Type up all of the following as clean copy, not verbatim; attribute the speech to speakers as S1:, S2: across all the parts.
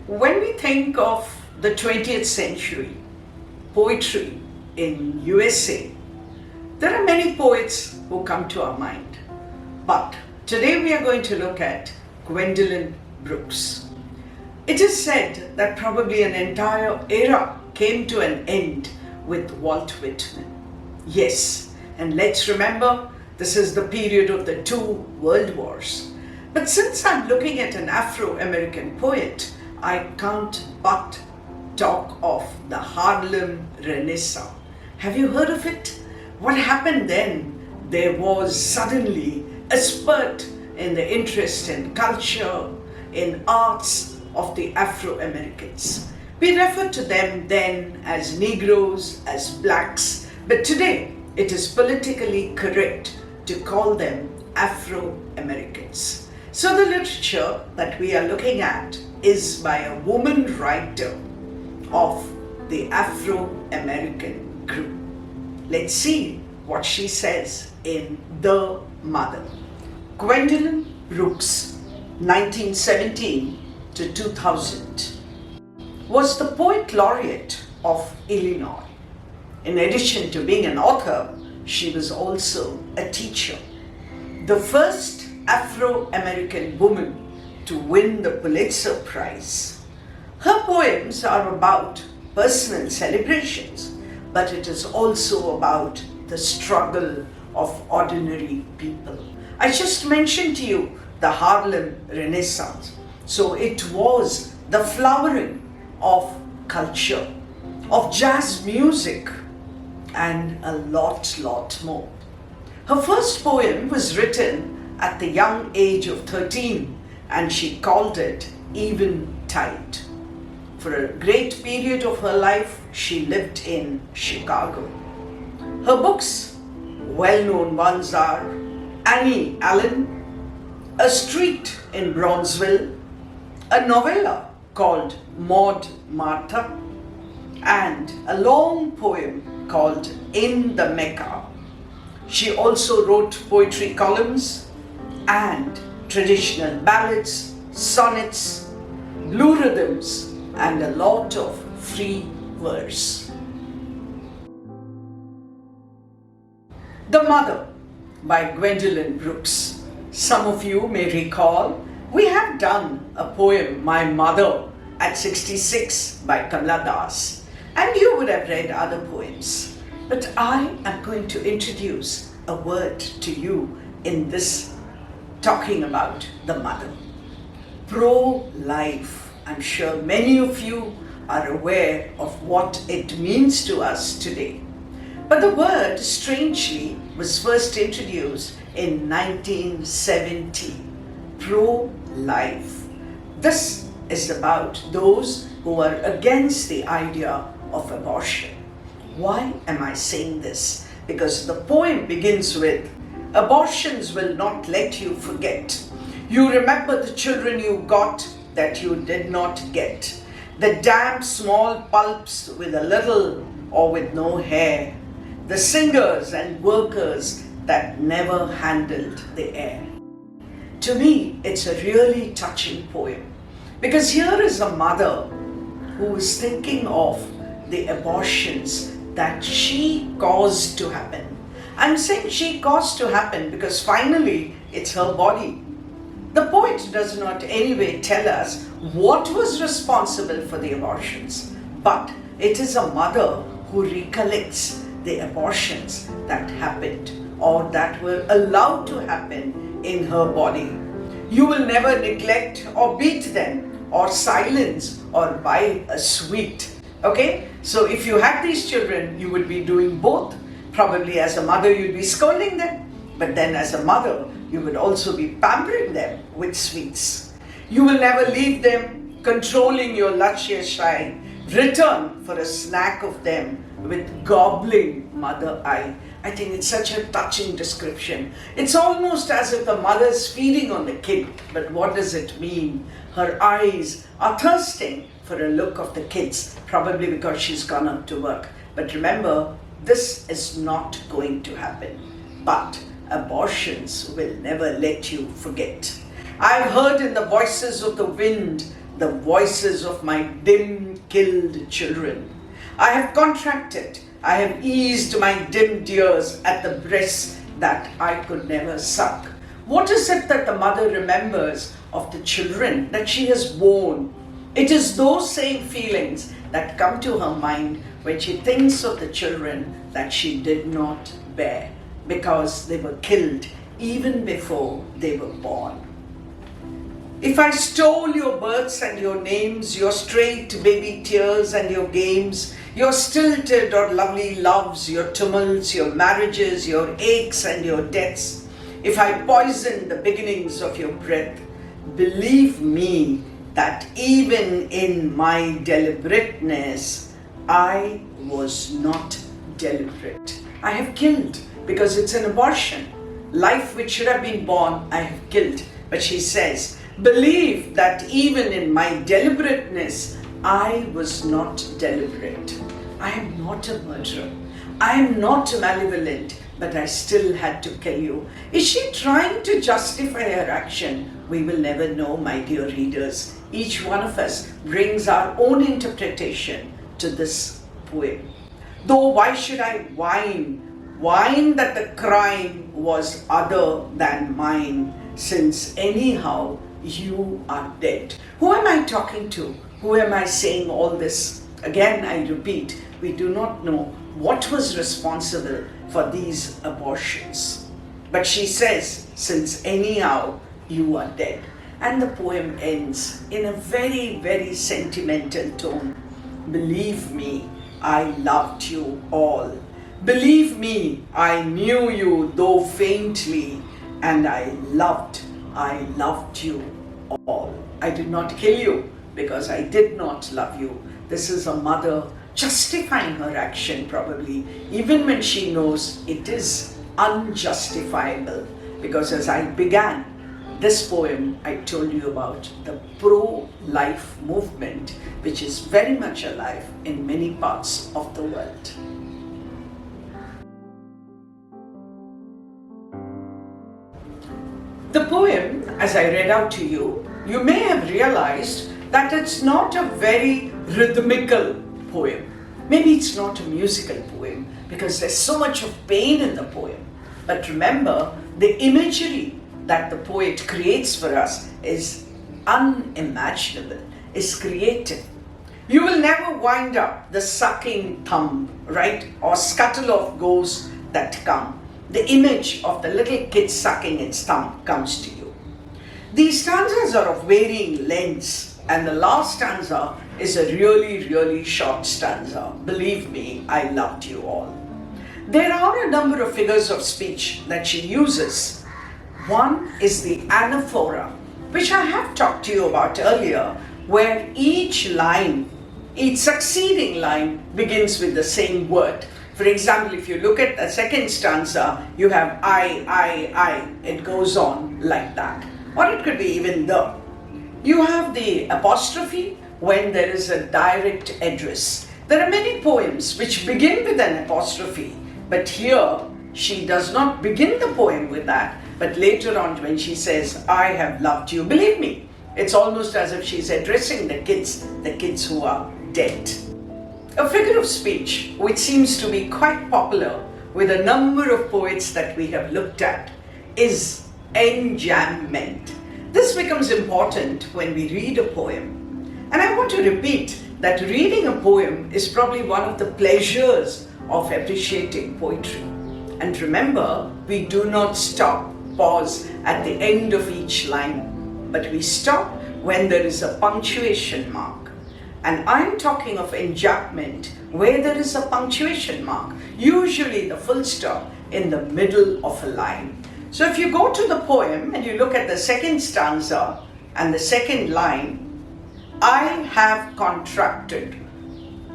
S1: When we think of the 20th century poetry in USA, there are many poets who come to our mind. But today we are going to look at Gwendolyn Brooks. It is said that probably an entire era came to an end with Walt Whitman. Yes, and let's remember, this is the period of the two world wars. But since I'm looking at an Afro-American poet, I can't but talk of the Harlem Renaissance. Have you heard of it? What happened then? There was suddenly a spurt in the interest in culture, in arts of the Afro-Americans. We referred to them then as Negroes, as blacks, but today it is politically correct to call them Afro-Americans. So the literature that we are looking at is by a woman writer of the Afro-American group. Let's see what she says in The Mother. Gwendolyn Brooks, 1917 to 2000, was the poet laureate of Illinois. In addition to being an author, she was also a teacher. The first Afro-American woman to win the Pulitzer Prize. Her poems are about personal celebrations, but it is also about the struggle of ordinary people. I just mentioned to you the Harlem Renaissance. So it was the flowering of culture, of jazz music, and a lot more. Her first poem was written at the young age of 13, and she called it Eventide. For a great period of her life, she lived in Chicago. Her books, well-known ones, are Annie Allen, A Street in Bronzeville, a novella called Maud Martha, and a long poem called In the Mecca. She also wrote poetry columns and traditional ballads, sonnets, blue rhythms, and a lot of free verse. The Mother by Gwendolyn Brooks. Some of you may recall we have done a poem, My Mother at 66 by Kamala Das, and you would have read other poems. But I am going to introduce a word to you in this talking about the mother. Pro-life. I'm sure many of you are aware of what it means to us today. But the word, strangely, was first introduced in 1970. Pro-life. This is about those who are against the idea of abortion. Why am I saying this? Because the poem begins with, abortions will not let you forget. You remember the children you got that you did not get. The damp small pulps with a little or with no hair. The singers and workers that never handled the air. To me, it's a really touching poem. Because here is a mother who is thinking of the abortions that she caused to happen. I'm saying she caused to happen because finally it's her body. The poet does not anyway tell us what was responsible for the abortions, but it is a mother who recollects the abortions that happened or that were allowed to happen in her body. You will never neglect or beat them or silence or buy a sweet. Okay? So if you had these children, you would be doing both. Probably as a mother, you'd be scolding them, but then as a mother, you would also be pampering them with sweets. You will never leave them, controlling your luscious shine. Return for a snack of them with gobbling mother eye. I think it's such a touching description. It's almost as if the mother's feeding on the kid, but what does it mean? Her eyes are thirsting for a look of the kids, probably because she's gone out to work. But remember, this is not going to happen. But abortions will never let you forget. I've heard in the voices of the wind the voices of my dim-killed children. I have contracted, I have eased my dim tears at the breasts that I could never suck. What is it that the mother remembers of the children that she has borne? It is those same feelings that come to her mind when she thinks of the children that she did not bear because they were killed even before they were born. If I stole your births and your names, your straight baby tears and your games, your stilted or lovely loves, your tumults, your marriages, your aches and your deaths, if I poisoned the beginnings of your breath, believe me that even in my deliberateness, I was not deliberate. I have killed because it's an abortion. Life which should have been born, I have killed. But she says, believe that even in my deliberateness, I was not deliberate. I am not a murderer. I am not malevolent, but I still had to kill you. Is she trying to justify her action? We will never know, my dear readers. Each one of us brings our own interpretation to this poem. Though why should I whine? Whine that the crime was other than mine, since anyhow you are dead. Who am I talking to? Who am I saying all this? Again, I repeat, we do not know what was responsible for these abortions. But she says, since anyhow you are dead. And the poem ends in a very, very sentimental tone. Believe me, I loved you all. Believe me, I knew you though faintly, and I loved you all. I did not kill you because I did not love you. This is a mother justifying her action probably, even when she knows it is unjustifiable. Because as I began this poem, I told you about the pro-life movement, which is very much alive in many parts of the world. The poem, as I read out to you, you may have realized that it's not a very rhythmical poem. Maybe it's not a musical poem because there's so much of pain in the poem. But remember, the imagery that the poet creates for us is unimaginable, is creative. You will never wind up the sucking thumb, right? Or scuttle of ghosts that come. The image of the little kid sucking its thumb comes to you. These stanzas are of varying lengths, and the last stanza is a really, really short stanza. Believe me, I loved you all. There are a number of figures of speech that she uses. One is the anaphora, which I have talked to you about earlier, where each line, each succeeding line begins with the same word. For example, if you look at the second stanza, you have I. It goes on like that. Or it could be even the. You have the apostrophe when there is a direct address. There are many poems which begin with an apostrophe, but here she does not begin the poem with that, but later on when she says, I have loved you, believe me, it's almost as if she's addressing the kids who are dead. A figure of speech which seems to be quite popular with a number of poets that we have looked at is enjambment. This becomes important when we read a poem. And I want to repeat that reading a poem is probably one of the pleasures of appreciating poetry. And remember, we do not pause at the end of each line, but we stop when there is a punctuation mark. And I'm talking of enjambment where there is a punctuation mark, usually the full stop in the middle of a line. So if you go to the poem and you look at the second stanza and the second line, I have contracted,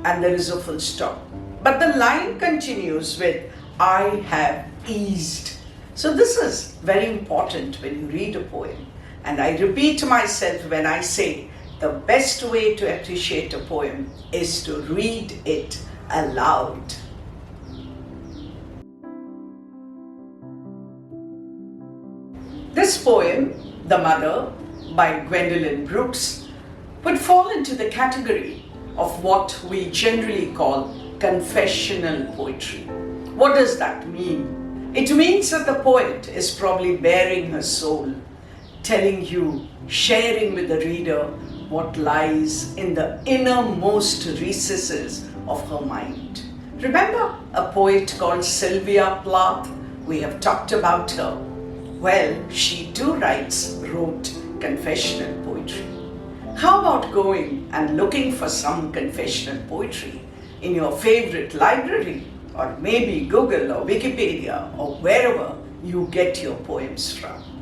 S1: and there is a full stop. But the line continues with I have eased. So this is very important when you read a poem. And I repeat to myself when I say the best way to appreciate a poem is to read it aloud. This poem, The Mother, by Gwendolyn Brooks, would fall into the category of what we generally call confessional poetry. What does that mean? It means that the poet is probably baring her soul, telling you, sharing with the reader what lies in the innermost recesses of her mind. Remember a poet called Sylvia Plath? We have talked about her. Well, she too wrote confessional poetry. How about going and looking for some confessional poetry in your favorite library, or maybe Google or Wikipedia or wherever you get your poems from?